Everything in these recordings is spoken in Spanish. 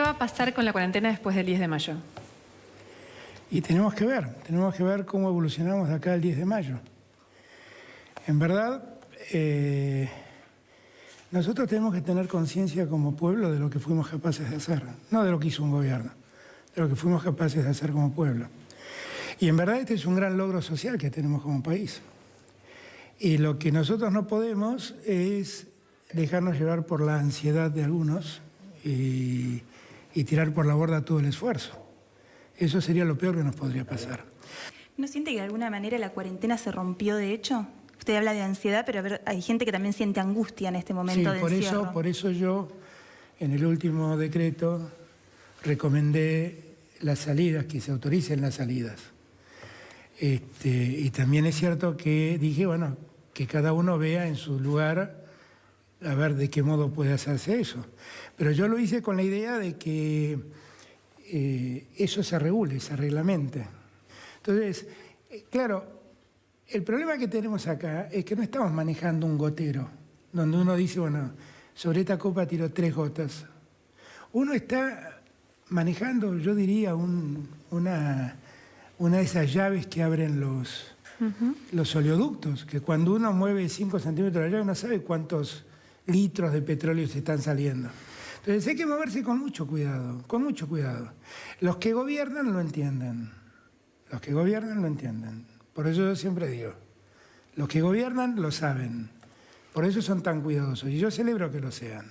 va a pasar con la cuarentena después del 10 de mayo? Y tenemos que ver cómo evolucionamos de acá al 10 de mayo. En verdad, nosotros tenemos que tener conciencia como pueblo de lo que fuimos capaces de hacer, no de lo que hizo un gobierno, de lo que fuimos capaces de hacer como pueblo. Y en verdad este es un gran logro social que tenemos como país. Y lo que nosotros no podemos es dejarnos llevar por la ansiedad de algunos y tirar por la borda todo el esfuerzo. Eso sería lo peor que nos podría pasar. ¿No siente que de alguna manera la cuarentena se rompió de hecho? Usted habla de ansiedad, pero hay gente que también siente angustia en este momento de encierro. Por eso yo, en el último decreto, recomendé las salidas, que se autoricen las salidas. Y también es cierto que dije, bueno, que cada uno vea en su lugar a ver de qué modo puede hacerse eso. Pero yo lo hice con la idea de que eso se regule, se reglamente. Entonces, claro, el problema que tenemos acá es que no estamos manejando un gotero, donde uno dice, bueno, sobre esta copa tiro 3 gotas. Uno está manejando, yo diría, una de esas llaves que abren los oleoductos, que cuando uno mueve 5 centímetros de la llave no sabe cuántos litros de petróleo se están saliendo. Entonces hay que moverse con mucho cuidado, con mucho cuidado. Los que gobiernan lo entienden, los que gobiernan lo entienden. Por eso yo siempre digo, los que gobiernan lo saben, por eso son tan cuidadosos, y yo celebro que lo sean.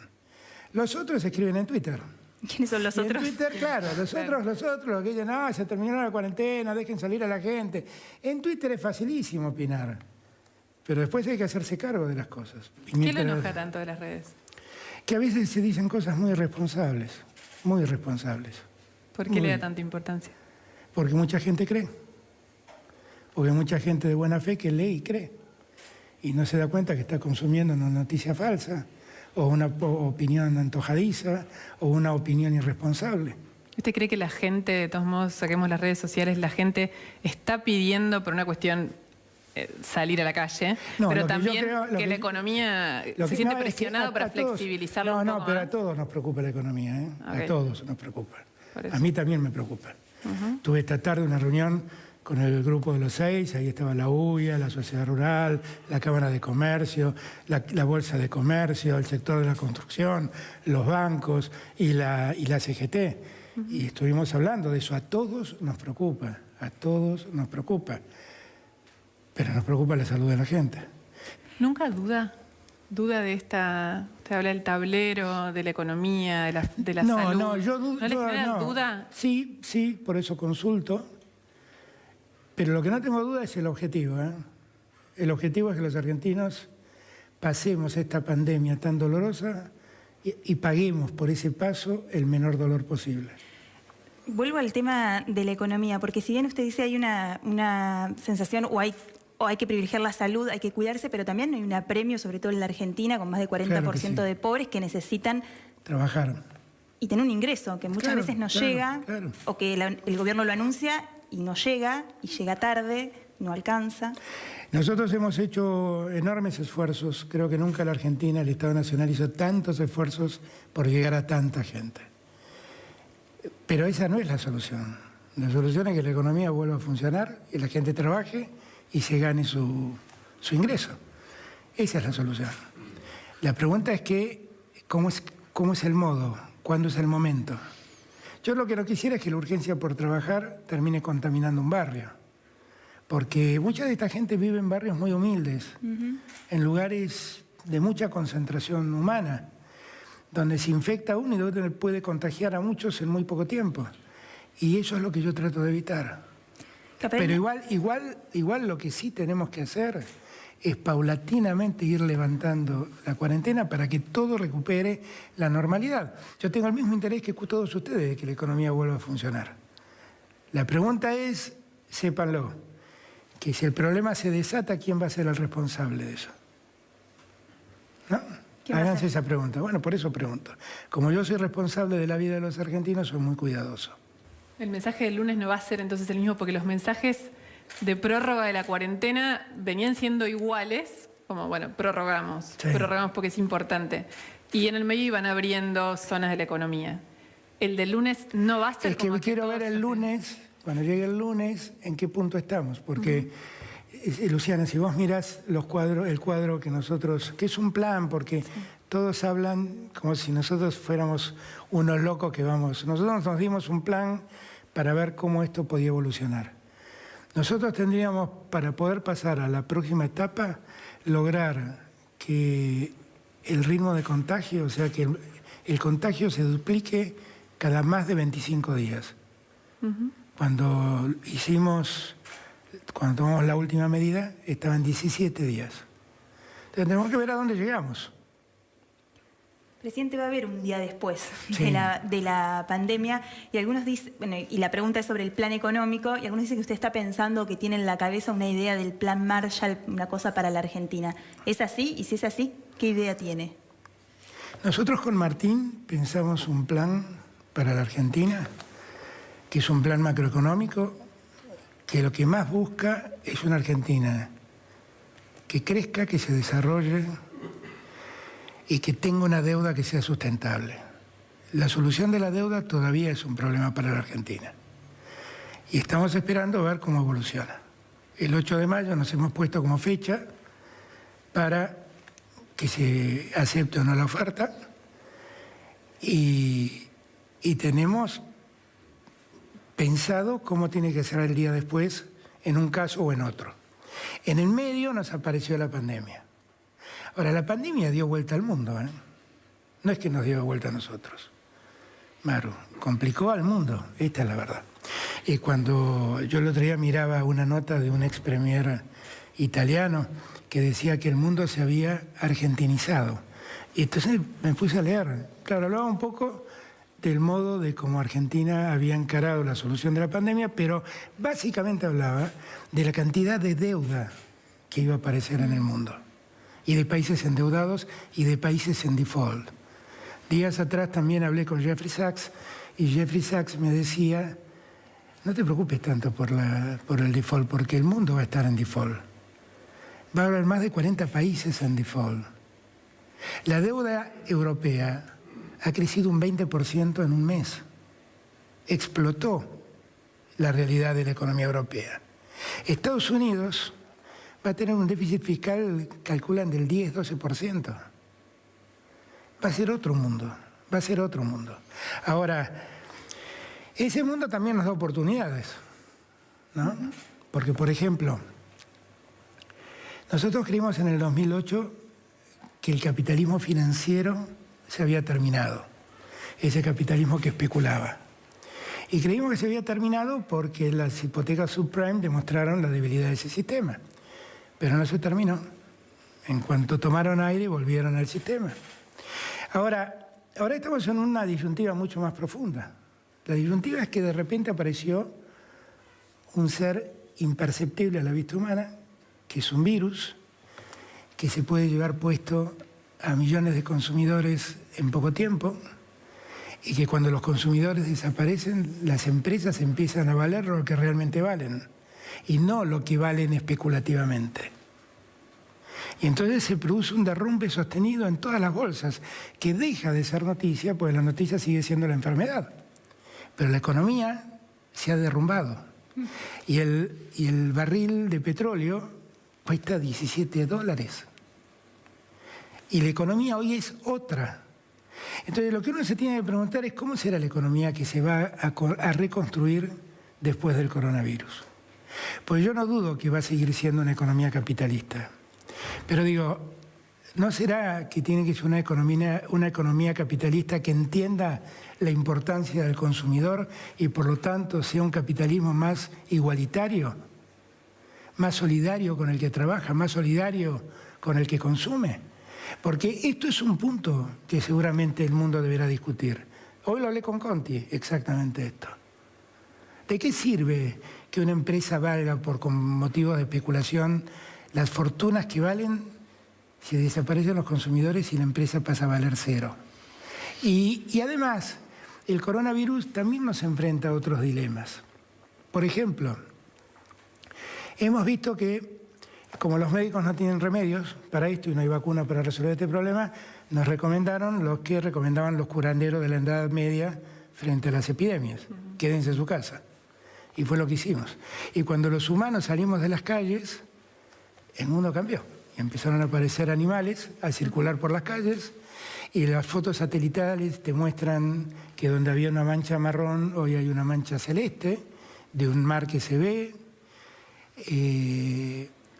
Los otros escriben en Twitter. ¿Quiénes son los otros? En Twitter, claro, los otros, los que dicen, no, se terminó la cuarentena, dejen salir a la gente. En Twitter es facilísimo opinar, pero después hay que hacerse cargo de las cosas. ¿Qué le enoja tanto de las redes? Que a veces se dicen cosas muy irresponsables, muy irresponsables. ¿Por qué le da tanta importancia? Porque mucha gente cree. Porque hay mucha gente de buena fe que lee y cree. Y no se da cuenta que está consumiendo una noticia falsa, o una opinión antojadiza, o una opinión irresponsable. ¿Usted cree que la gente, de todos modos, saquemos las redes sociales, la gente está pidiendo por una cuestión salir a la calle, no, pero también que la economía se siente presionado para flexibilizarlo un poco pero más? a todos nos preocupa la economía, ¿eh? Okay. A todos nos preocupa. A mí también me preocupa. Tuve esta tarde una reunión con el grupo de los 6, ahí estaba la UIA, la Sociedad Rural, la Cámara de Comercio, la Bolsa de Comercio, el sector de la construcción, los bancos y la CGT. Y estuvimos hablando de eso. A todos nos preocupa, a todos nos preocupa. Pero nos preocupa la salud de la gente. ¿Nunca duda de esta... Usted habla del tablero, de la economía, de la salud? No, yo dudo. ¿No le genera duda? Sí, por eso consulto. Pero lo que no tengo duda es el objetivo, ¿eh? El objetivo es que los argentinos pasemos esta pandemia tan dolorosa y paguemos por ese paso el menor dolor posible. Vuelvo al tema de la economía, porque si bien usted dice hay una sensación o hay que privilegiar la salud, hay que cuidarse, pero también hay un apremio, sobre todo en la Argentina, con más del 40% claro sí. de pobres que necesitan trabajar y tener un ingreso que muchas veces no llega, o que el gobierno lo anuncia y no llega, y llega tarde, no alcanza. Nosotros hemos hecho enormes esfuerzos, creo que nunca la Argentina, el Estado Nacional hizo tantos esfuerzos por llegar a tanta gente. Pero esa no es la solución. La solución es que la economía vuelva a funcionar y la gente trabaje y se gane su ingreso. Esa es la solución. La pregunta es que, ¿cómo es el modo? ¿Cuándo es el momento? Yo lo que no quisiera es que la urgencia por trabajar termine contaminando un barrio. Porque mucha de esta gente vive en barrios muy humildes, en lugares de mucha concentración humana, donde se infecta uno y donde puede contagiar a muchos en muy poco tiempo. Y eso es lo que yo trato de evitar. Pero igual lo que sí tenemos que hacer es paulatinamente ir levantando la cuarentena para que todo recupere la normalidad. Yo tengo el mismo interés que todos ustedes de que la economía vuelva a funcionar. La pregunta es, sépanlo, que si el problema se desata, ¿quién va a ser el responsable de eso? ¿No? Háganse esa pregunta. Bueno, por eso pregunto. Como yo soy responsable de la vida de los argentinos, soy muy cuidadoso. El mensaje del lunes no va a ser entonces el mismo, porque los mensajes de prórroga de la cuarentena venían siendo iguales, como, bueno, prorrogamos porque es importante. Y en el medio iban abriendo zonas de la economía. ¿El del lunes no va a ser? Es que quiero ver el lunes, cuando llegue el lunes, en qué punto estamos. Porque, Luciana, si vos mirás el cuadro que nosotros, que es un plan, porque todos hablan como si nosotros fuéramos unos locos que vamos. Nosotros nos dimos un plan para ver cómo esto podía evolucionar. Nosotros tendríamos, para poder pasar a la próxima etapa, lograr que el ritmo de contagio, o sea, que el contagio se duplique cada más de 25 días. Cuando tomamos la última medida, estaban 17 días. Entonces tenemos que ver a dónde llegamos. Presidente, va a haber un día después de la pandemia y algunos dicen, bueno, y la pregunta es sobre el plan económico, y algunos dicen que usted está pensando que tiene en la cabeza una idea del plan Marshall, una cosa para la Argentina. ¿Es así? Y si es así, ¿qué idea tiene? Nosotros con Martín pensamos un plan para la Argentina, que es un plan macroeconómico, que lo que más busca es una Argentina que crezca, que se desarrolle y que tenga una deuda que sea sustentable. La solución de la deuda todavía es un problema para la Argentina. Y estamos esperando a ver cómo evoluciona. El 8 de mayo nos hemos puesto como fecha para que se acepte o no la oferta y tenemos pensado cómo tiene que ser el día después en un caso o en otro. En el medio nos apareció la pandemia. Ahora, la pandemia dio vuelta al mundo, ¿eh? No es que nos dio vuelta a nosotros. Maru, complicó al mundo, esta es la verdad. Y cuando yo el otro día miraba una nota de un ex premier italiano que decía que el mundo se había argentinizado. Y entonces me puse a leer. Claro, hablaba un poco del modo de cómo Argentina había encarado la solución de la pandemia, pero básicamente hablaba de la cantidad de deuda que iba a aparecer en el mundo. Y de países endeudados y de países en default. Días atrás también hablé con Jeffrey Sachs y Jeffrey Sachs me decía, no te preocupes tanto por el default, porque el mundo va a estar en default. Va a haber más de 40 países en default. La deuda europea ha crecido un 20% en un mes. Explotó la realidad de la economía europea. Estados Unidos va a tener un déficit fiscal, calculan, del 10-12%. Va a ser otro mundo, va a ser otro mundo. Ahora, ese mundo también nos da oportunidades, ¿no? Porque, por ejemplo, nosotros creímos en el 2008 que el capitalismo financiero se había terminado, ese capitalismo que especulaba. Y creímos que se había terminado porque las hipotecas subprime demostraron la debilidad de ese sistema. Pero no se terminó. En cuanto tomaron aire, volvieron al sistema. Ahora estamos en una disyuntiva mucho más profunda. La disyuntiva es que de repente apareció un ser imperceptible a la vista humana, que es un virus, que se puede llevar puesto a millones de consumidores en poco tiempo, y que cuando los consumidores desaparecen, las empresas empiezan a valer lo que realmente valen, y no lo que valen especulativamente. Y entonces se produce un derrumbe sostenido en todas las bolsas, que deja de ser noticia, porque la noticia sigue siendo la enfermedad. Pero la economía se ha derrumbado. Y el barril de petróleo cuesta $17. Y la economía hoy es otra. Entonces lo que uno se tiene que preguntar es cómo será la economía que se va a reconstruir después del coronavirus. Pues yo no dudo que va a seguir siendo una economía capitalista. Pero digo, ¿no será que tiene que ser una economía capitalista que entienda la importancia del consumidor y por lo tanto sea un capitalismo más igualitario, más solidario con el que trabaja, más solidario con el que consume? Porque esto es un punto que seguramente el mundo deberá discutir. Hoy lo hablé con Conti, exactamente esto. ¿De qué sirve que una empresa valga con motivos de especulación las fortunas que valen si desaparecen los consumidores y la empresa pasa a valer cero? Y además, el coronavirus también nos enfrenta a otros dilemas. Por ejemplo, hemos visto que, como los médicos no tienen remedios para esto y no hay vacuna para resolver este problema, nos recomendaban los curanderos de la Edad Media frente a las epidemias. Quédense en su casa. Y fue lo que hicimos. Y cuando los humanos salimos de las calles, el mundo cambió. Y empezaron a aparecer animales, a circular por las calles, y las fotos satelitales te muestran que donde había una mancha marrón, hoy hay una mancha celeste, de un mar que se ve.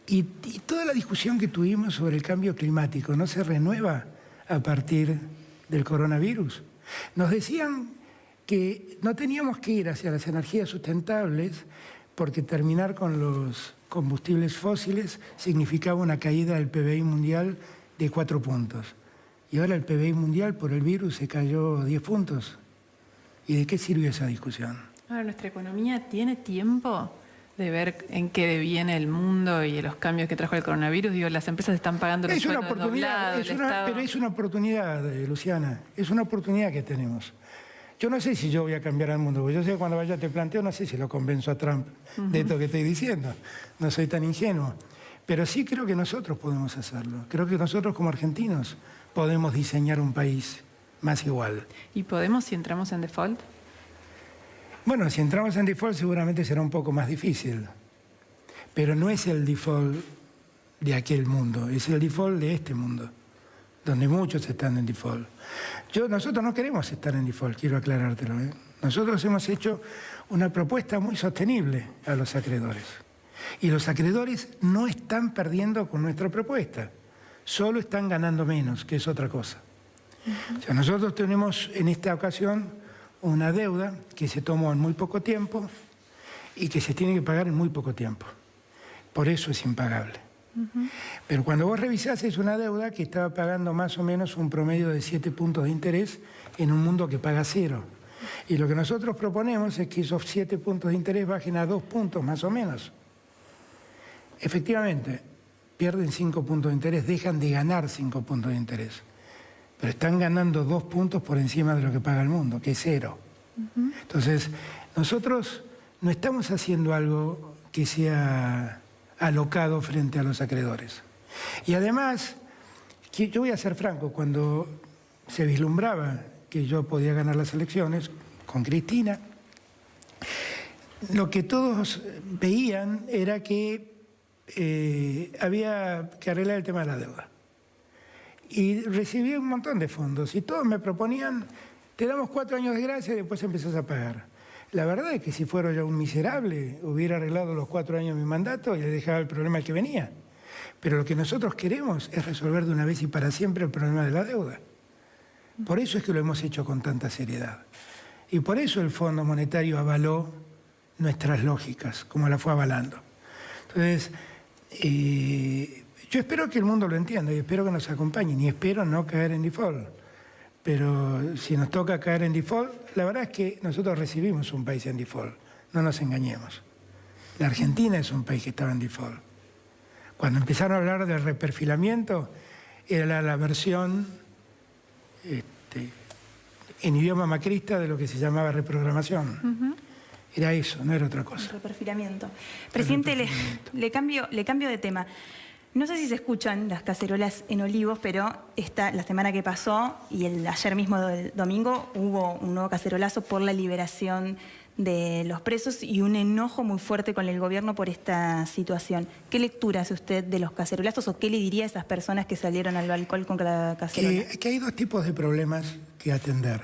Y toda la discusión que tuvimos sobre el cambio climático no se renueva a partir del coronavirus. Nos decían que no teníamos que ir hacia las energías sustentables porque terminar con los combustibles fósiles significaba una caída del PBI mundial de 4 puntos. Y ahora el PBI mundial por el virus se cayó 10 puntos. ¿Y de qué sirvió esa discusión? Ahora, ¿nuestra economía tiene tiempo de ver en qué deviene el mundo y los cambios que trajo el coronavirus? Digo, las empresas están pagando los sueldos doblados, pero es una oportunidad, Luciana, es una oportunidad que tenemos. Yo no sé si yo voy a cambiar al mundo, porque yo sé que cuando vaya te planteo, no sé si lo convenzo a Trump de esto que estoy diciendo, no soy tan ingenuo, pero sí creo que nosotros podemos hacerlo, creo que nosotros como argentinos podemos diseñar un país más igual. ¿Y podemos si entramos en default? Bueno, si entramos en default seguramente será un poco más difícil, pero no es el default de aquel mundo, es el default de este mundo, donde muchos están en default. Nosotros no queremos estar en default, quiero aclarártelo, ¿eh? Nosotros hemos hecho una propuesta muy sostenible a los acreedores. Y los acreedores no están perdiendo con nuestra propuesta, solo están ganando menos, que es otra cosa. O sea, nosotros tenemos en esta ocasión una deuda que se tomó en muy poco tiempo y que se tiene que pagar en muy poco tiempo. Por eso es impagable. Pero cuando vos revisás es una deuda que estaba pagando más o menos un promedio de 7 puntos de interés en un mundo que paga 0. Y lo que nosotros proponemos es que esos 7 puntos de interés bajen a 2 puntos más o menos. Efectivamente, pierden 5 puntos de interés, dejan de ganar 5 puntos de interés. Pero están ganando 2 puntos por encima de lo que paga el mundo, que es 0. Entonces, nosotros no estamos haciendo algo que sea alocado frente a los acreedores. Y además, yo voy a ser franco, cuando se vislumbraba que yo podía ganar las elecciones con Cristina, lo que todos veían era que había que arreglar el tema de la deuda. Y recibí un montón de fondos y todos me proponían, te damos 4 años de gracia y después empezás a pagar. La verdad es que si fuera yo un miserable, hubiera arreglado los 4 años de mi mandato y le dejaba el problema al que venía. Pero lo que nosotros queremos es resolver de una vez y para siempre el problema de la deuda. Por eso es que lo hemos hecho con tanta seriedad. Y por eso el Fondo Monetario avaló nuestras lógicas, como la fue avalando. Entonces, yo espero que el mundo lo entienda y espero que nos acompañen y espero no caer en default. Pero si nos toca caer en default, la verdad es que nosotros recibimos un país en default, no nos engañemos. La Argentina es un país que estaba en default. Cuando empezaron a hablar del reperfilamiento, era la versión en idioma macrista de lo que se llamaba reprogramación. Era eso, no era otra cosa. El reperfilamiento. Presidente, le cambio de tema. No sé si se escuchan las cacerolas en Olivos, pero la semana que pasó y ayer mismo del domingo hubo un nuevo cacerolazo por la liberación de los presos y un enojo muy fuerte con el gobierno por esta situación. ¿Qué lectura hace usted de los cacerolazos o qué le diría a esas personas que salieron al balcón con la cacerola? Que hay 2 tipos de problemas que atender.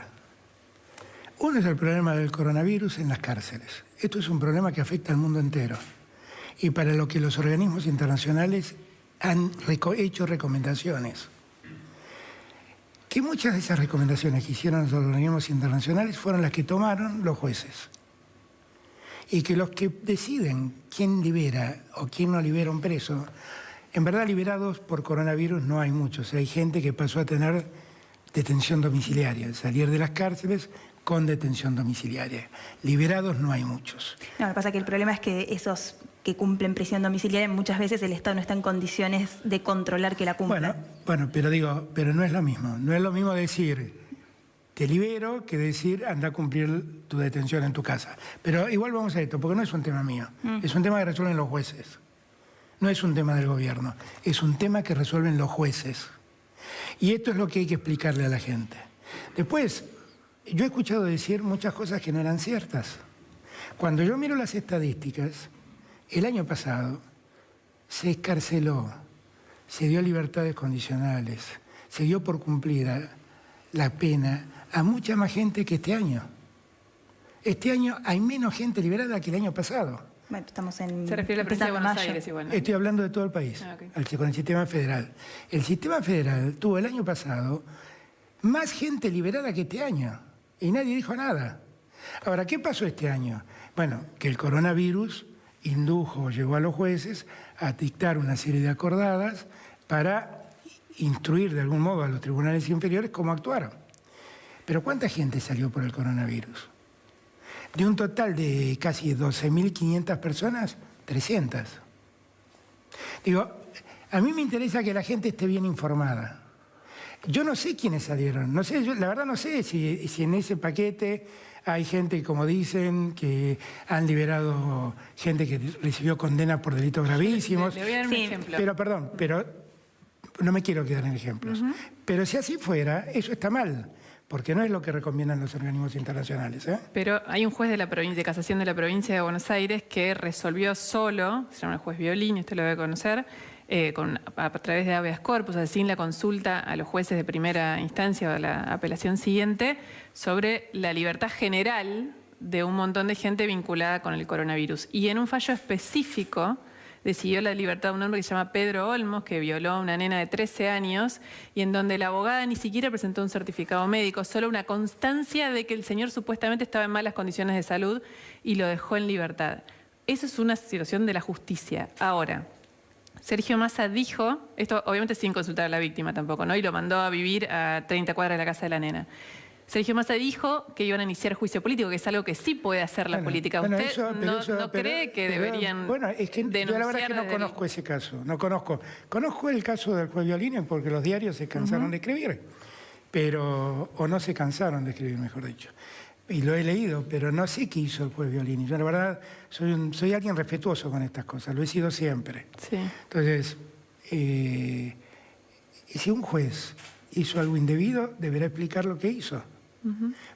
Uno es el problema del coronavirus en las cárceles. Esto es un problema que afecta al mundo entero y para lo que los organismos internacionales han hecho recomendaciones. Que muchas de esas recomendaciones que hicieron los organismos internacionales fueron las que tomaron los jueces. Y que los que deciden quién libera o quién no libera un preso, en verdad liberados por coronavirus no hay muchos. Hay gente que pasó a tener detención domiciliaria, salir de las cárceles con detención domiciliaria. Liberados no hay muchos. No, lo que pasa es que el problema es que esos que cumplen prisión domiciliaria muchas veces el Estado no está en condiciones de controlar que la cumplan. Bueno, pero no es lo mismo. No es lo mismo decir te libero que decir anda a cumplir tu detención en tu casa. Pero igual vamos a esto, porque no es un tema mío. Es un tema que resuelven los jueces. No es un tema del gobierno. Es un tema que resuelven los jueces. Y esto es lo que hay que explicarle a la gente. Después, yo he escuchado decir muchas cosas que no eran ciertas. Cuando yo miro las estadísticas, el año pasado se escarceló, se dio libertades condicionales, se dio por cumplida la pena a mucha más gente que este año. Este año hay menos gente liberada que el año pasado. Bueno, estamos en... Se refiere a la provincia de Buenos Aires igual, ¿no? Estoy hablando de todo el país, con el sistema federal. El sistema federal tuvo el año pasado más gente liberada que este año y nadie dijo nada. Ahora, ¿qué pasó este año? Bueno, que el coronavirus indujo, llevó a los jueces a dictar una serie de acordadas para instruir de algún modo a los tribunales inferiores cómo actuaron. Pero ¿cuánta gente salió por el coronavirus? De un total de casi 12.500 personas, 300. Digo, a mí me interesa que la gente esté bien informada. Yo no sé quiénes salieron, no sé, la verdad no sé si en ese paquete hay gente, como dicen, que han liberado gente que recibió condena por delitos gravísimos. Le voy a dar un ejemplo. Pero no me quiero quedar en ejemplos. Pero si así fuera, eso está mal. Porque no es lo que recomiendan los organismos internacionales. Pero hay un juez de casación de la provincia de Buenos Aires que resolvió solo, se llama el juez Violini, usted lo debe conocer, a través de habeas corpus, sin la consulta a los jueces de primera instancia o a la apelación siguiente, sobre la libertad general de un montón de gente vinculada con el coronavirus. Y en un fallo específico decidió la libertad de un hombre que se llama Pedro Olmos, que violó a una nena de 13 años, y en donde la abogada ni siquiera presentó un certificado médico, solo una constancia de que el señor supuestamente estaba en malas condiciones de salud y lo dejó en libertad. Eso es una situación de la justicia. Ahora, Sergio Massa dijo, esto obviamente sin consultar a la víctima tampoco, ¿no? Y lo mandó a vivir a 30 cuadras de la casa de la nena. Sergio Massa dijo que iban a iniciar juicio político, que es algo que sí puede hacer la política. ¿Usted no cree que deberían Bueno, es que yo la verdad es que no conozco ese caso, no conozco. Conozco el caso del juez Violini porque los diarios se cansaron de escribir, o no se cansaron de escribir, mejor dicho. Y lo he leído, pero no sé qué hizo el juez Violini. Yo la verdad soy alguien respetuoso con estas cosas, lo he sido siempre. Sí. Entonces, si un juez hizo algo indebido, deberá explicar lo que hizo.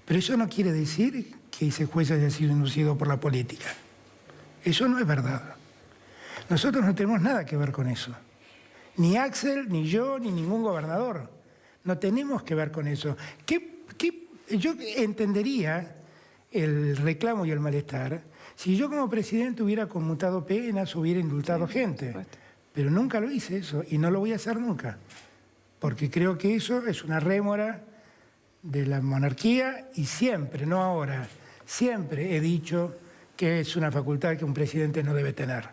Pero eso no quiere decir que ese juez haya sido inducido por la política. Eso no es verdad. Nosotros no tenemos nada que ver con eso. Ni Axel, ni yo, ni ningún gobernador. No tenemos que ver con eso. Yo entendería el reclamo y el malestar si yo como presidente hubiera conmutado penas, hubiera indultado gente. Pero nunca lo hice eso y no lo voy a hacer nunca. Porque creo que eso es una rémora de la monarquía y siempre, no ahora, siempre he dicho que es una facultad que un presidente no debe tener.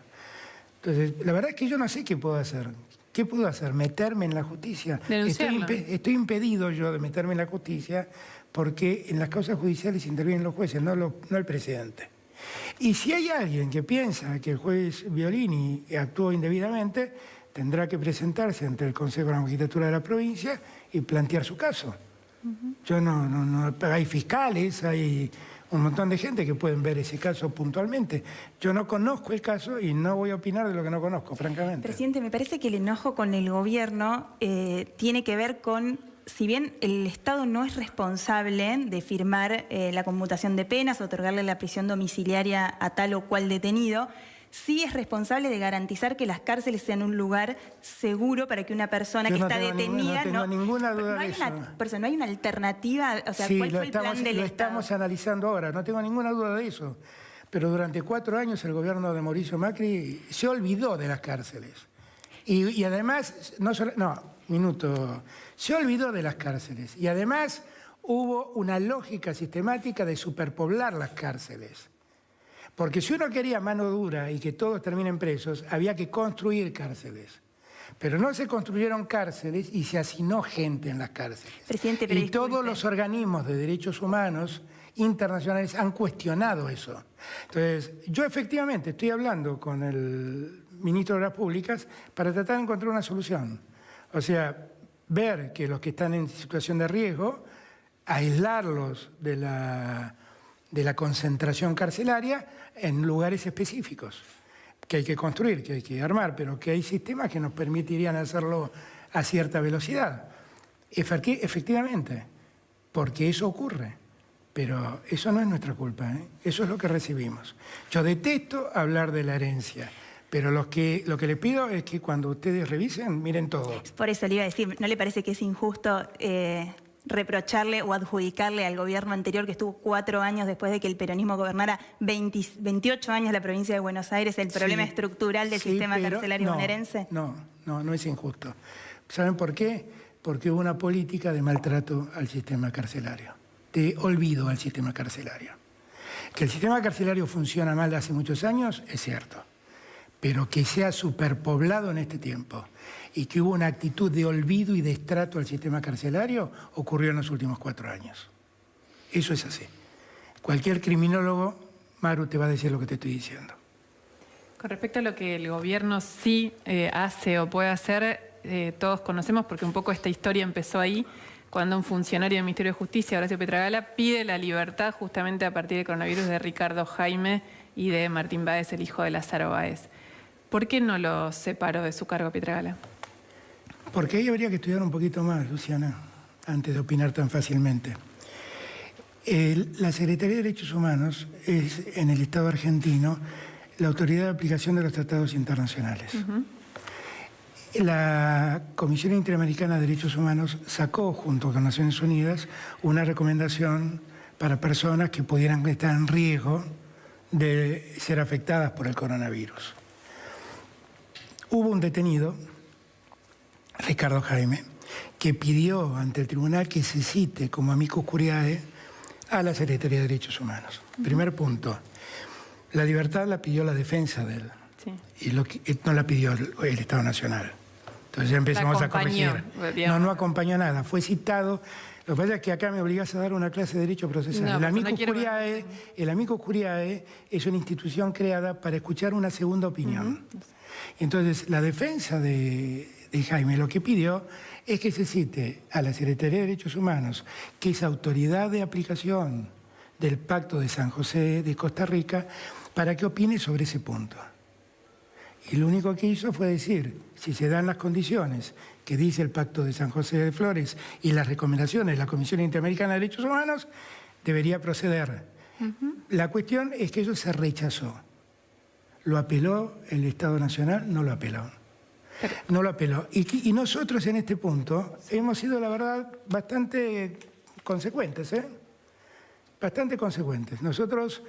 Entonces, la verdad es que yo no sé qué puedo hacer. ¿Qué puedo hacer? ¿Meterme en la justicia? Estoy impedido yo de meterme en la justicia porque en las causas judiciales intervienen los jueces, no el presidente. Y si hay alguien que piensa que el juez Violini actuó indebidamente, tendrá que presentarse ante el Consejo de la Magistratura de la provincia y plantear su caso. Yo hay fiscales, hay un montón de gente que pueden ver ese caso puntualmente. Yo no conozco el caso y no voy a opinar de lo que no conozco, francamente. Presidente, me parece que el enojo con el gobierno tiene que ver con, si bien el Estado no es responsable de firmar la conmutación de penas, otorgarle la prisión domiciliaria a tal o cual detenido, sí es responsable de garantizar que las cárceles sean un lugar seguro para que una persona que está detenida... No tengo ninguna duda de eso. No hay una alternativa, o sea, ¿cuál fue el plan del Estado? Lo estamos analizando ahora, no tengo ninguna duda de eso. Pero durante 4 años el gobierno de Mauricio Macri se olvidó de las cárceles. Y además, se olvidó de las cárceles. Y además hubo una lógica sistemática de superpoblar las cárceles. Porque si uno quería mano dura y que todos terminen presos, había que construir cárceles. Pero no se construyeron cárceles y se hacinó gente en las cárceles. Presidente, pero todos los organismos de derechos humanos internacionales han cuestionado eso. Entonces, yo efectivamente estoy hablando con el ministro de Obras Públicas para tratar de encontrar una solución. O sea, ver que los que están en situación de riesgo, aislarlos de la concentración carcelaria en lugares específicos, que hay que construir, que hay que armar, pero que hay sistemas que nos permitirían hacerlo a cierta velocidad. Efectivamente, porque eso ocurre. Pero eso no es nuestra culpa, ¿eh? Eso es lo que recibimos. Yo detesto hablar de la herencia, pero lo que les pido es que cuando ustedes revisen, miren todo. Por eso le iba a decir, ¿no le parece que es injusto reprocharle o adjudicarle al gobierno anterior, que estuvo 4 años después de que el peronismo gobernara 28 años la provincia de Buenos Aires, el problema estructural del sistema carcelario bonaerense? No es injusto. ¿Saben por qué? Porque hubo una política de maltrato al sistema carcelario, de olvido al sistema carcelario. Que el sistema carcelario funciona mal hace muchos años, es cierto, pero que sea superpoblado en este tiempo y que hubo una actitud de olvido y de destrato al sistema carcelario, ocurrió en los últimos 4 años. Eso es así. Cualquier criminólogo, Maru, te va a decir lo que te estoy diciendo. Con respecto a lo que el gobierno sí hace o puede hacer, todos conocemos, porque un poco esta historia empezó ahí, cuando un funcionario del Ministerio de Justicia, Horacio Petragala, pide la libertad justamente a partir del coronavirus de Ricardo Jaime y de Martín Báez, el hijo de Lázaro Báez. ¿Por qué no lo separó de su cargo Petragala? Porque ahí habría que estudiar un poquito más, Luciana, antes de opinar tan fácilmente. La Secretaría de Derechos Humanos es, en el Estado argentino, la autoridad de aplicación de los tratados internacionales. La Comisión Interamericana de Derechos Humanos sacó, junto con Naciones Unidas, una recomendación para personas que pudieran estar en riesgo de ser afectadas por el coronavirus. Hubo un detenido, Ricardo Jaime, que pidió ante el tribunal que se cite como amicus curiae a la Secretaría de Derechos Humanos. Primer punto, la libertad la pidió la defensa de él, y no la pidió el Estado Nacional. Entonces ya empezamos a corregir. No acompañó nada, fue citado. Lo que pasa es que acá me obligás a dar una clase de derecho procesal. El amicus curiae es una institución creada para escuchar una segunda opinión. Entonces, la defensa de Jaime lo que pidió es que se cite a la Secretaría de Derechos Humanos, que es autoridad de aplicación del Pacto de San José de Costa Rica, para que opine sobre ese punto. Y lo único que hizo fue decir, si se dan las condiciones que dice el Pacto de San José de Flores y las recomendaciones de la Comisión Interamericana de Derechos Humanos, debería proceder. La cuestión es que eso se rechazó. ¿Lo apeló el Estado Nacional? No lo apeló. No lo apeló. Y nosotros en este punto hemos sido, la verdad, bastante consecuentes, ¿eh? Bastante consecuentes. Nosotros,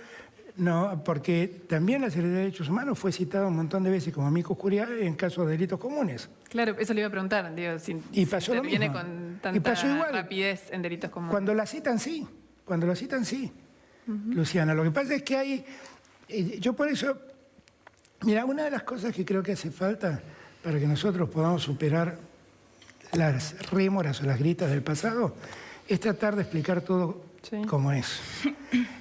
no, porque también la Secretaría de Derechos Humanos fue citada un montón de veces como amicus curiae en casos de delitos comunes. Claro, eso le iba a preguntar, digo, y pasó lo mismo. Con tanta rapidez en delitos comunes. Cuando la citan, sí. Cuando la citan, sí. Luciana, lo que pasa es que hay... yo por eso... Mira, una de las cosas que creo que hace falta para que nosotros podamos superar las rémoras o las gritas del pasado es tratar de explicar todo como es.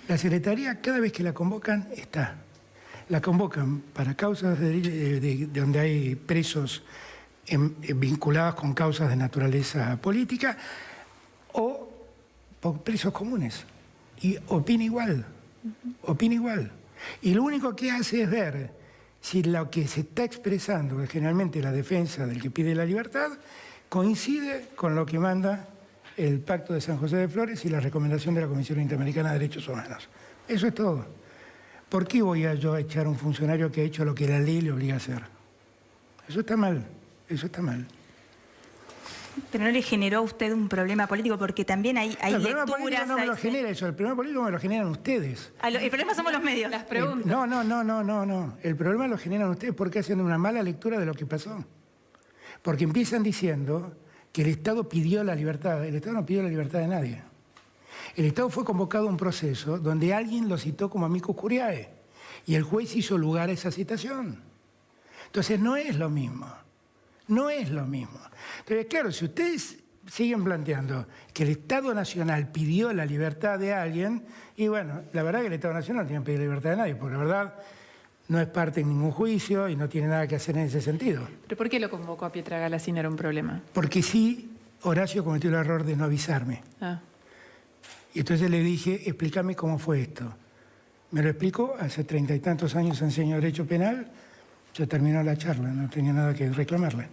La Secretaría, cada vez que la convocan, está. La convocan para causas de donde hay presos vinculados con causas de naturaleza política o por presos comunes. Y opina igual. Opina igual. Y lo único que hace es ver si lo que se está expresando, que generalmente la defensa del que pide la libertad, coincide con lo que manda el Pacto de San José de Flores y la recomendación de la Comisión Interamericana de Derechos Humanos. Eso es todo. ¿Por qué voy yo a echar a un funcionario que ha hecho lo que la ley le obliga a hacer? Eso está mal, eso está mal. Pero no le generó a usted un problema político, porque también hay lecturas... El problema político no me lo genera eso, el problema político me lo generan ustedes. El problema somos los medios. Las preguntas. No. El problema lo generan ustedes porque hacen una mala lectura de lo que pasó. Porque empiezan diciendo que el Estado pidió la libertad. El Estado no pidió la libertad de nadie. El Estado fue convocado a un proceso donde alguien lo citó como amicus curiae y el juez hizo lugar a esa citación. Entonces no es lo mismo. No es lo mismo. Entonces, claro, si ustedes siguen planteando que el Estado Nacional pidió la libertad de alguien, y bueno, la verdad que el Estado Nacional no tiene que pedir la libertad de nadie, porque la verdad no es parte en ningún juicio y no tiene nada que hacer en ese sentido. ¿Pero por qué lo convocó a Petragala si no era un problema? Porque sí, Horacio cometió el error de no avisarme. Y entonces le dije, explícame cómo fue esto. Me lo explicó, hace 30 y tantos años enseño Derecho Penal. Ya terminó la charla, no tenía nada que reclamarle.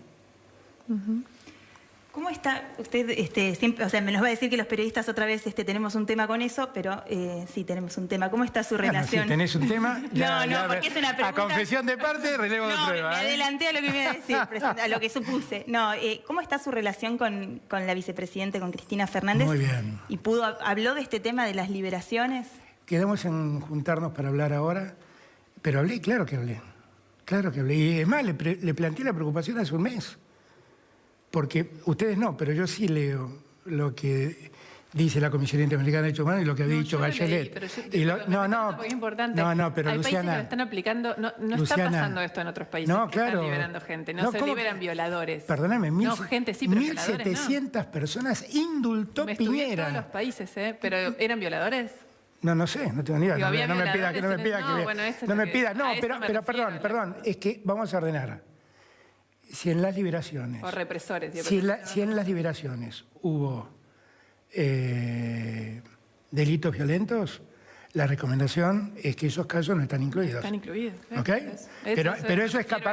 ¿Cómo está usted, siempre, o sea, me nos va a decir que los periodistas otra vez tenemos un tema con eso, pero sí tenemos un tema. ¿Cómo está su relación? Si tenés un tema, ya, no, porque es una pregunta... A confesión de parte, relevo de prueba. Me adelanté a lo que me iba a decir, a lo que supuse. No, ¿cómo está su relación con la vicepresidenta, con Cristina Fernández? Muy bien. ¿Y habló de este tema de las liberaciones? Quedamos en juntarnos para hablar ahora, pero hablé, claro que hablé. Claro que hablé. Y es más, le planteé la preocupación hace un mes. Porque ustedes no, pero yo sí leo lo que dice la Comisión Interamericana de Derechos Humanos y lo que había dicho Bachelet. Es importante. Pero hay Luciana, países que lo están aplicando. No Luciana, está pasando esto en otros países. No, claro. Están liberando gente. No se liberan violadores. Perdóname, no, gente sí, pero 1.700 personas indultó Piñera. En todos los países, pero ¿eran violadores? No sé, no tengo ni idea. No me pida. Pero perdón, es que vamos a ordenar. Si en las liberaciones... O represores. Si en las liberaciones hubo delitos violentos, la recomendación es que esos casos no están incluidos. Están incluidos. ¿Ok? Pero eso escapa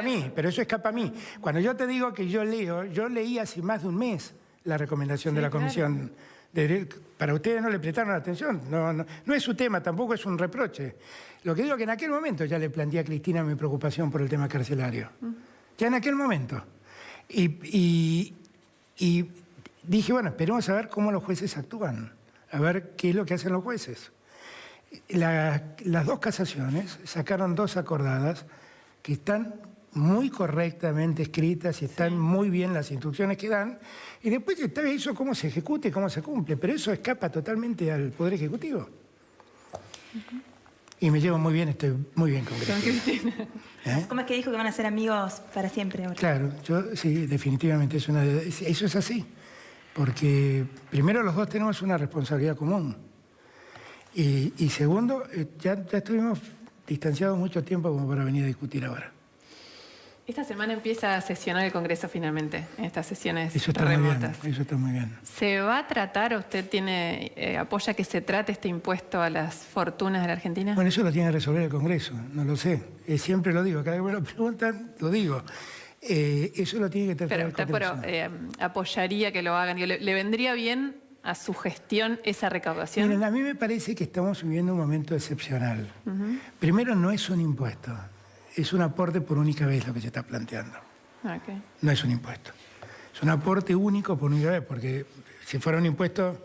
a mí. Cuando yo te digo que yo leí hace más de un mes la recomendación de la Comisión. Para ustedes no le prestaron atención. No es su tema, tampoco es un reproche. Lo que digo es que en aquel momento ya le planteé a Cristina mi preocupación por el tema carcelario. Ya en aquel momento. Y dije, bueno, esperemos a ver cómo los jueces actúan, a ver qué es lo que hacen los jueces. Las dos casaciones sacaron 2 acordadas que están muy correctamente escritas y están muy bien las instrucciones que dan, y después está eso cómo se ejecuta y cómo se cumple, pero eso escapa totalmente al Poder Ejecutivo. Y me llevo muy bien, estoy muy bien con Cristina. ¿Cómo es que dijo que van a ser amigos para siempre ahora? Claro, sí, definitivamente eso es así. Porque primero los dos tenemos una responsabilidad común. Y segundo, ya estuvimos distanciados mucho tiempo como para venir a discutir ahora. Esta semana empieza a sesionar el Congreso finalmente, en estas sesiones eso está remotas. Eso está muy bien. ¿Se va a tratar, usted apoya que se trate este impuesto a las fortunas de la Argentina? Bueno, eso lo tiene que resolver el Congreso, no lo sé. Siempre lo digo, cada vez que me lo preguntan, lo digo. Eso lo tiene que tratar el Congreso. Pero apoyaría que lo hagan. ¿Le vendría bien a su gestión esa recaudación? Miren, a mí me parece que estamos viviendo un momento excepcional. Primero, no es un impuesto. Es un aporte por única vez lo que se está planteando. Okay. No es un impuesto. Es un aporte único por única vez, porque si fuera un impuesto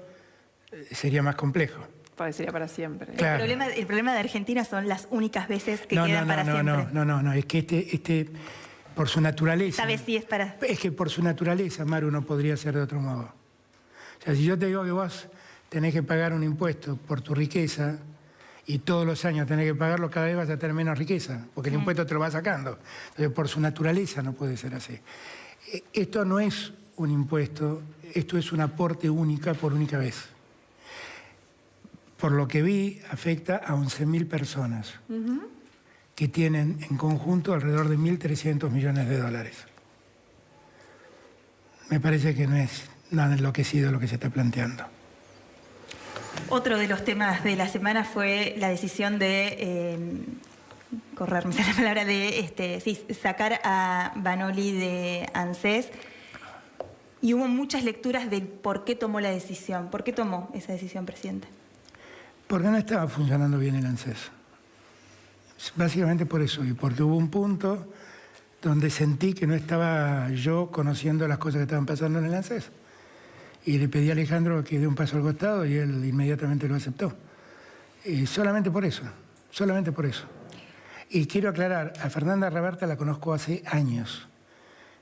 sería más complejo. Sería para siempre. Claro. El problema de Argentina son las únicas veces que quedan para siempre. No. Es que por su naturaleza... ¿Sabes si es para...? Es que por su naturaleza, Maru, no podría ser de otro modo. O sea, si yo te digo que vos tenés que pagar un impuesto por tu riqueza... y todos los años tenés que pagarlo, cada vez vas a tener menos riqueza, porque el impuesto te lo va sacando. Entonces, por su naturaleza no puede ser así. Esto no es un impuesto, esto es un aporte única por única vez. Por lo que vi, afecta a 11.000 personas que tienen en conjunto alrededor de 1.300 millones de dólares. Me parece que no es nada enloquecido lo que se está planteando. Otro de los temas de la semana fue la decisión de, correrme la palabra, de sacar a Vanoli de ANSES. Y hubo muchas lecturas de por qué tomó la decisión. ¿Por qué tomó esa decisión, presidente? Porque no estaba funcionando bien el ANSES. Básicamente por eso, y porque hubo un punto donde sentí que no estaba yo conociendo las cosas que estaban pasando en el ANSES. Y le pedí a Alejandro que dé un paso al costado y él inmediatamente lo aceptó. Y solamente por eso. Y quiero aclarar, a Fernanda Raberta la conozco hace años.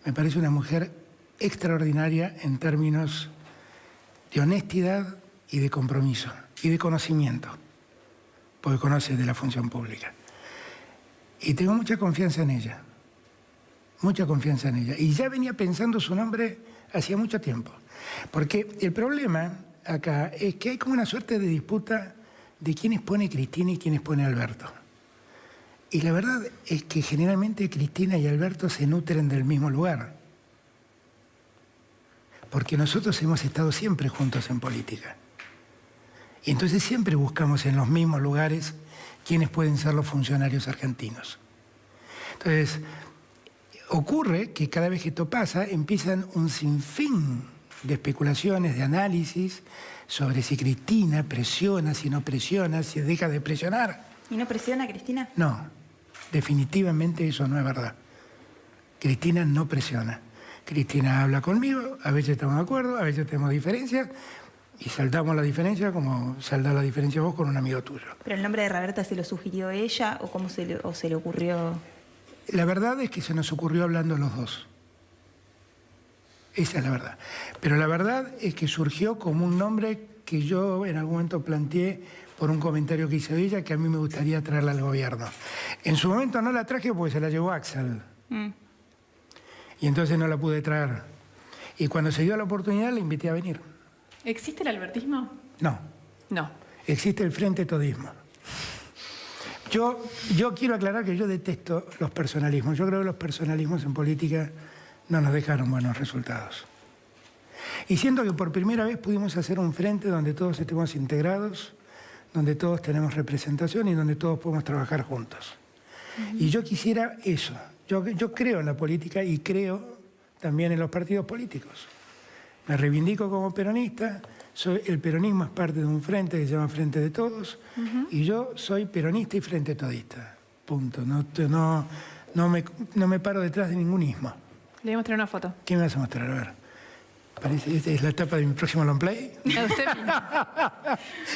Me parece una mujer extraordinaria en términos de honestidad y de compromiso y de conocimiento, porque conoce de la función pública. Y tengo mucha confianza en ella, Y ya venía pensando su nombre hacía mucho tiempo. Porque el problema acá es que hay como una suerte de disputa de quiénes pone Cristina y quiénes pone Alberto. Y la verdad es que generalmente Cristina y Alberto se nutren del mismo lugar. Porque nosotros hemos estado siempre juntos en política. Y entonces siempre buscamos en los mismos lugares quiénes pueden ser los funcionarios argentinos. Entonces, ocurre que cada vez que esto pasa, empiezan un sinfín de especulaciones, de análisis sobre si Cristina presiona, si no presiona, si deja de presionar. ¿Y no presiona, Cristina? No, definitivamente eso no es verdad. Cristina no presiona. Cristina habla conmigo, a veces estamos de acuerdo, a veces tenemos diferencias, y saldamos la diferencia como saldrá la diferencia vos con un amigo tuyo. ¿Pero el nombre de Raberta se lo sugirió ella o cómo se le ocurrió? La verdad es que se nos ocurrió hablando los dos. Esa es la verdad. Pero la verdad es que surgió como un nombre que yo en algún momento planteé por un comentario que hizo ella, que a mí me gustaría traerla al gobierno. En su momento no la traje porque se la llevó Axel. Y entonces no la pude traer. Y cuando se dio la oportunidad la invité a venir. ¿Existe el albertismo? No. No. Existe el frente todismo. Yo quiero aclarar que yo detesto los personalismos. Yo creo que los personalismos en política no nos dejaron buenos resultados. Y siento que por primera vez pudimos hacer un frente donde todos estemos integrados, donde todos tenemos representación y donde todos podemos trabajar juntos. Y yo quisiera eso. Yo creo en la política y creo también en los partidos políticos. Me reivindico como peronista, el peronismo es parte de un frente que se llama Frente de Todos, y yo soy peronista y frente todista. Punto. No me paro detrás de ningún ismo. Le voy a mostrar una foto. ¿Qué me vas a mostrar? A ver. Parece, esta es la tapa de mi próximo long play. A usted mismo.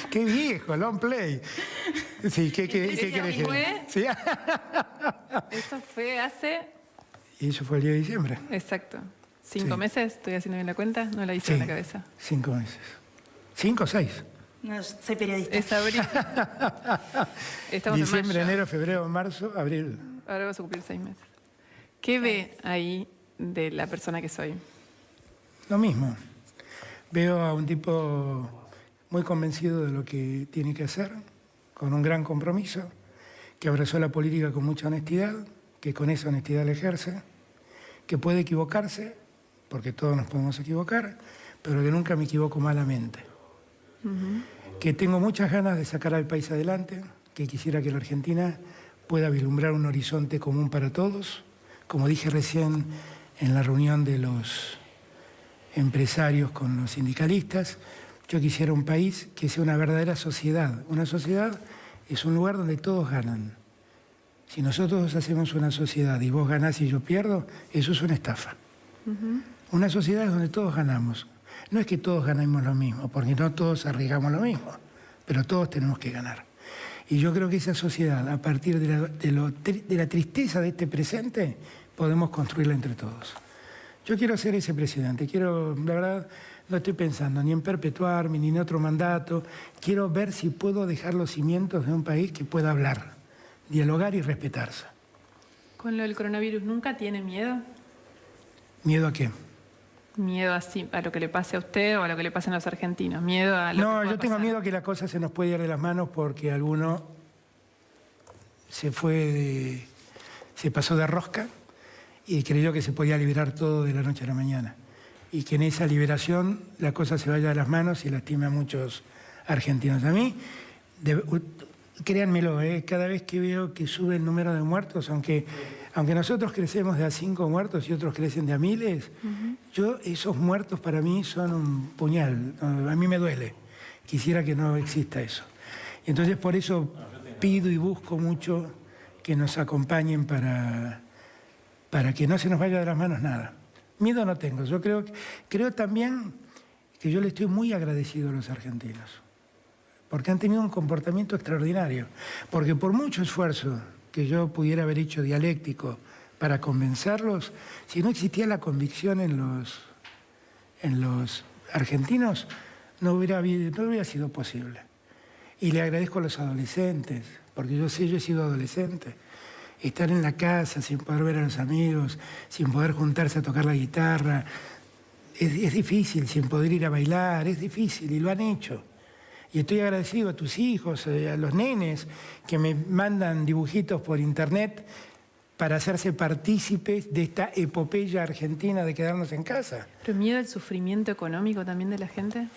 ¡Qué viejo, long play! Sí, ¿qué querés que fue? ¿Sí? Eso fue hace... Y eso fue el día de diciembre. Exacto. 5 Sí. meses, estoy haciendo bien la cuenta, no la hice en la cabeza. 5 meses. 5 o 6. No, soy periodista. Es abril. Estamos Diciembre, en mayo. enero, febrero, marzo, abril. Ahora vas a cumplir 6 meses. ¿Qué ve ahí de la persona que soy? Lo mismo. Veo a un tipo muy convencido de lo que tiene que hacer, con un gran compromiso, que abrazó la política con mucha honestidad, que con esa honestidad la ejerce, que puede equivocarse, porque todos nos podemos equivocar, pero que nunca me equivoco malamente. Que tengo muchas ganas de sacar al país adelante, que quisiera que la Argentina pueda vislumbrar un horizonte común para todos. Como dije recién en la reunión de los empresarios con los sindicalistas, yo quisiera un país que sea una verdadera sociedad. Una sociedad es un lugar donde todos ganan. Si nosotros hacemos una sociedad y vos ganás y yo pierdo, eso es una estafa. Una sociedad es donde todos ganamos. No es que todos ganemos lo mismo, porque no todos arriesgamos lo mismo, pero todos tenemos que ganar. Y yo creo que esa sociedad, a partir de la tristeza de este presente, podemos construirla entre todos. Yo quiero ser ese presidente, la verdad, no estoy pensando ni en perpetuarme, ni en otro mandato. Quiero ver si puedo dejar los cimientos de un país que pueda hablar, dialogar y respetarse. ¿Con lo del coronavirus nunca tiene miedo? ¿Miedo a qué? Miedo a lo que le pase a usted o a lo que le pase a los argentinos. Miedo a lo No, que yo tengo pasar. miedo a que la cosa se nos pueda ir de las manos porque alguno se pasó de rosca y creyó que se podía liberar todo de la noche a la mañana. Y que en esa liberación la cosa se vaya de las manos y lastime a muchos argentinos. A mí, créanmelo, cada vez que veo que sube el número de muertos, aunque nosotros crecemos de a 5 muertos y otros crecen de a miles, esos muertos para mí son un puñal. A mí me duele. Quisiera que no exista eso. Y entonces por eso pido y busco mucho que nos acompañen para que no se nos vaya de las manos nada. Miedo no tengo. Yo creo también que yo le estoy muy agradecido a los argentinos, porque han tenido un comportamiento extraordinario. Porque por mucho esfuerzo que yo pudiera haber hecho dialéctico para convencerlos, si no existía la convicción en los argentinos, no hubiera sido posible. Y le agradezco a los adolescentes, porque yo he sido adolescente. Estar en la casa sin poder ver a los amigos, sin poder juntarse a tocar la guitarra, es difícil, sin poder ir a bailar, es difícil, y lo han hecho. Y estoy agradecido a tus hijos, a los nenes, que me mandan dibujitos por internet para hacerse partícipes de esta epopeya argentina de quedarnos en casa. ¿Pero miedo al sufrimiento económico también de la gente?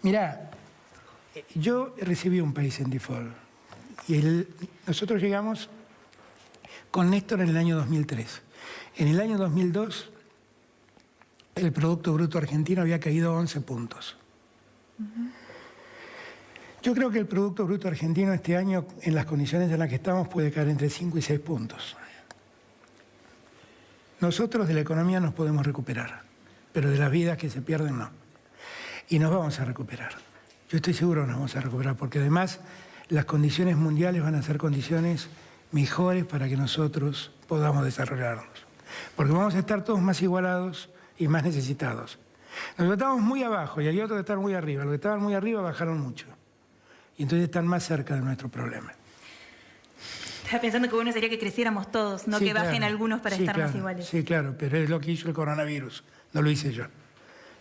Mirá, yo recibí un país en default. Y nosotros llegamos con Néstor en el año 2003. En el año 2002 el Producto Bruto Argentino había caído 11 puntos. Yo creo que el Producto Bruto Argentino este año, en las condiciones en las que estamos, puede caer entre 5 y 6 puntos. Nosotros de la economía nos podemos recuperar, pero de las vidas que se pierden no. Y nos vamos a recuperar. Yo estoy seguro que nos vamos a recuperar, porque además las condiciones mundiales van a ser condiciones mejores para que nosotros podamos desarrollarnos. Porque vamos a estar todos más igualados y más necesitados. Nosotros estamos muy abajo y hay otros que están muy arriba. Los que estaban muy arriba bajaron mucho. Y entonces están más cerca de nuestro problema. Estaba pensando que bueno sería que creciéramos todos, no que bajen algunos para estar más iguales. Sí, claro, pero es lo que hizo el coronavirus, no lo hice yo.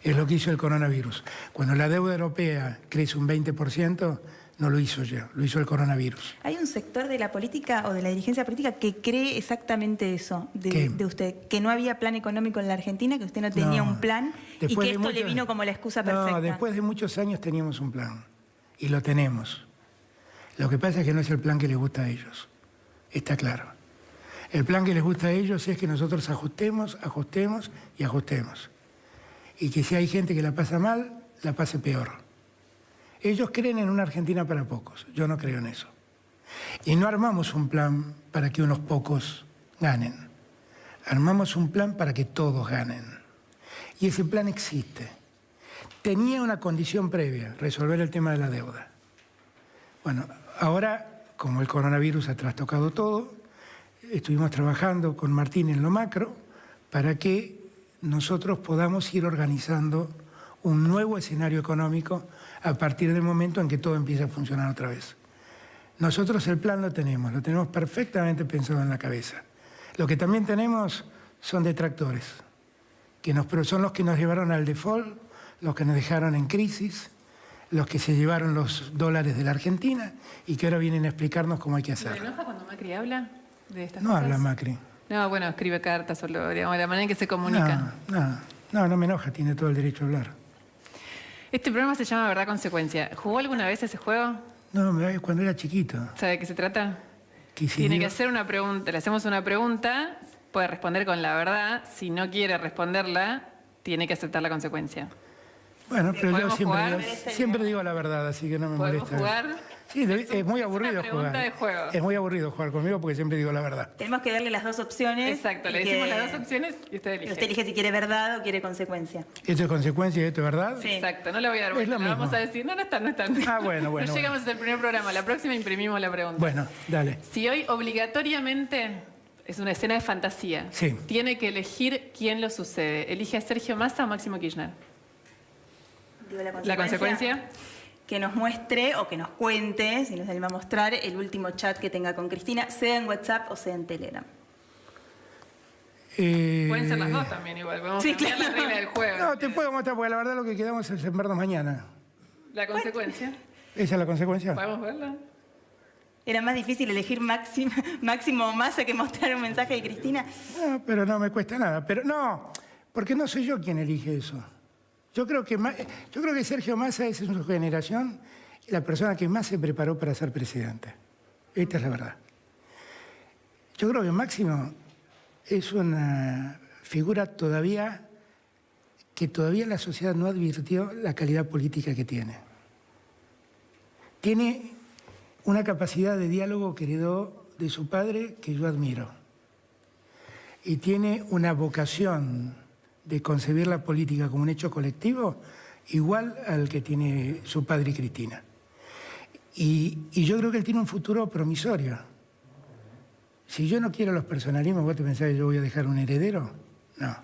Es lo que hizo el coronavirus. Cuando la deuda europea crece un 20%, no lo hizo yo, lo hizo el coronavirus. ¿Hay un sector de la política o de la dirigencia política que cree exactamente eso de usted? Que no había plan económico en la Argentina, que usted no tenía un plan y que esto le vino como la excusa perfecta. No, después de muchos años teníamos un plan y lo tenemos. Lo que pasa es que no es el plan que les gusta a ellos, está claro. El plan que les gusta a ellos es que nosotros ajustemos y ajustemos. Y que si hay gente que la pasa mal, la pase peor. Ellos creen en una Argentina para pocos, yo no creo en eso. Y no armamos un plan para que unos pocos ganen. Armamos un plan para que todos ganen. Y ese plan existe. Tenía una condición previa, resolver el tema de la deuda. Bueno, ahora, como el coronavirus ha trastocado todo, estuvimos trabajando con Martín en lo macro para que nosotros podamos ir organizando un nuevo escenario económico a partir del momento en que todo empiece a funcionar otra vez. Nosotros el plan lo tenemos perfectamente pensado en la cabeza. Lo que también tenemos son detractores, pero son los que nos llevaron al default, los que nos dejaron en crisis, los que se llevaron los dólares de la Argentina y que ahora vienen a explicarnos cómo hay que hacerlo. ¿Le enoja cuando Macri habla de estas cosas? No habla Macri. No, bueno, escribe cartas, solo, digamos, la manera en que se comunica. No me enoja, tiene todo el derecho a hablar. Este programa se llama Verdad Consecuencia. ¿Jugó alguna vez ese juego? No, cuando era chiquito. ¿Sabe de qué se trata? Tiene que hacer una pregunta, le hacemos una pregunta, puede responder con la verdad. Si no quiere responderla, tiene que aceptar la consecuencia. Bueno, pero yo siempre digo la verdad, así que no me molesta. ¿Podemos jugar? Sí, es muy aburrido jugar. De juego. Es muy aburrido jugar conmigo porque siempre digo la verdad. Tenemos que darle las dos opciones. Exacto, le decimos las dos opciones y usted elige. Usted elige si quiere verdad o quiere consecuencia. ¿Esto es consecuencia y esto es verdad? Sí. Exacto, no le voy a dar vuelta, le vamos a decir, no están. Ah, bueno. No llegamos hasta el primer programa, la próxima imprimimos la pregunta. Bueno, dale. Si hoy obligatoriamente, es una escena de fantasía, tiene que elegir quién lo sucede, ¿elige a Sergio Massa o Máximo Kirchner? Digo, ¿La consecuencia? Que nos muestre o que nos cuente, si nos anima a mostrar, el último chat que tenga con Cristina, sea en WhatsApp o sea en Telegram. Pueden ser las dos también igual, podemos cambiar la regla del juego. No, te puedo mostrar, porque la verdad lo que quedamos es en vernos mañana. ¿La consecuencia? ¿Esa es la consecuencia? ¿Podemos verla? ¿Era más difícil elegir Máximo o Massa que mostrar un mensaje de Cristina? No, pero no me cuesta nada. Pero no, porque no soy yo quien elige eso. Yo creo que Sergio Massa es en su generación la persona que más se preparó para ser presidente. Esta es la verdad. Yo creo que Máximo es una figura que todavía la sociedad no advirtió la calidad política que tiene. Tiene una capacidad de diálogo que heredó de su padre que yo admiro. Y tiene una vocación de concebir la política como un hecho colectivo, igual al que tiene su padre y Cristina. Y yo creo que él tiene un futuro promisorio. Si yo no quiero los personalismos, ¿vos te pensás que yo voy a dejar un heredero? No.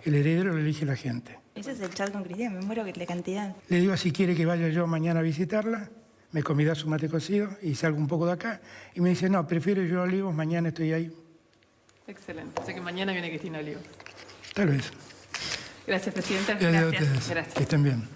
El heredero lo elige la gente. Ese es el chat con Cristina, me muero de la cantidad. Le digo si quiere que vaya yo mañana a visitarla, me convida su mate cocido y salgo un poco de acá. Y me dice, no, prefiero yo a Olivos, mañana estoy ahí. Excelente. O sea que mañana viene Cristina Olivos. Tal vez. Gracias, presidenta. Gracias. Que estén bien.